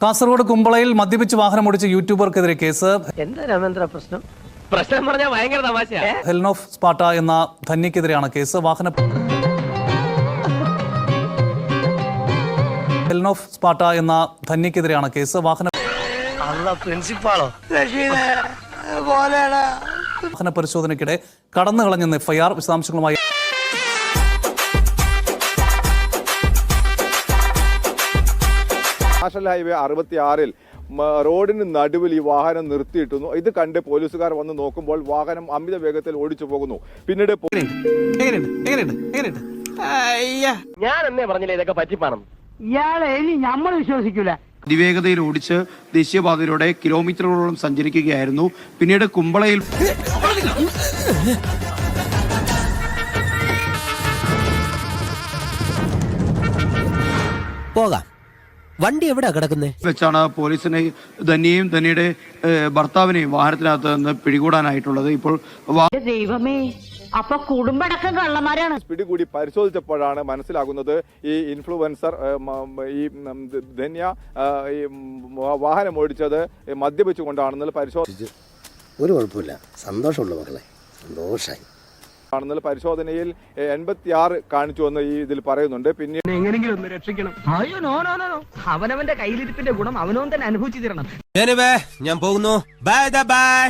കാസർഗോഡ് കുമ്പളയിൽ മദ്യപിച്ച് വാഹനം ഓടിച്ച യൂട്യൂബർക്കെതിരെ കേസ്. എന്താ രാമേന്ദ്ര പ്രശ്നം പറഞ്ഞാൽ ഭയങ്കര തമാശയാ. ഹെലൻ ഓഫ് സ്പാർട്ട എന്ന ധന്യക്കെതിരെയാണ് കേസ്. ഹെലൻ ഓഫ് സ്പാർട്ട എന്ന ധന്യക്കെതിരെയാണ് കേസ്. വാഹന പരിശോധനയ്ക്കിടെ കടന്നു കളഞ്ഞെന്ന് എഫ്ഐആർ. വിശദാംശങ്ങളുമായി നാഷണൽ ഹൈവേ 66-ൽ റോഡിന് നടുവിൽ ഈ വാഹനം നിർത്തിയിട്ടുന്നു. ഇത് കണ്ട് പോലീസുകാർ വന്ന് നോക്കുമ്പോൾ വാഹനം അമിത വേഗത്തിൽ ഓടിച്ചു പോകുന്നു. പിന്നീട് ഞാൻ എന്നേ പറഞ്ഞില്ലേ ഇതൊക്കെ പറ്റിപ്പാണെന്ന്. ഇയാളെ ഇനി നമ്മൾ വിശ്വസിക്കൂല. അതിവേഗതയിൽ ഓടിച്ച് ദേശീയപാതയിലൂടെ കിലോമീറ്ററുകളോളം സഞ്ചരിക്കുകയായിരുന്നു. പിന്നീട് കുമ്പളയിൽ പോകാം. വണ്ടി എവിടെയാ കിടക്കുന്നത് വെച്ചാണ് പോലീസിനെ ധന്യയും ധന്യയുടെ ഭർത്താവിനെയും വാഹനത്തിനകത്ത് നിന്ന് പിടികൂടാനായിട്ടുള്ളത്. ഇപ്പോൾ ദൈവമേ, അപ്പൊ കുടുംബടക്കം കള്ളന്മാരാണ്. പിടികൂടി പരിശോധിച്ചപ്പോഴാണ് മനസ്സിലാകുന്നത് ഈ ഇൻഫ്ലുവൻസർ ഈ ധന്യ ഈ വാഹനം ഓടിച്ചത് മദ്യപിച്ചുകൊണ്ടാണെന്നുള്ള പരിശോധിച്ചു. ഒരു കുഴപ്പമില്ല, സന്തോഷമുള്ള മക്കളെ, സന്തോഷായി ആണെന്നുള്ള പരിശോധനയിൽ 86 കാണിച്ചുവെന്ന് ഈ ഇതിൽ പറയുന്നുണ്ട്. പിന്നീട് എങ്ങനെങ്കിലും ഒന്ന് രക്ഷിക്കണം. അയ്യോ നോ. അവനവന്റെ കയ്യിലിരിപ്പിന്റെ ഗുണം അവനവൻ തന്നെ അനുഭവിച്ചു തരണം. ഞാൻ പോകുന്നു. Bye bye.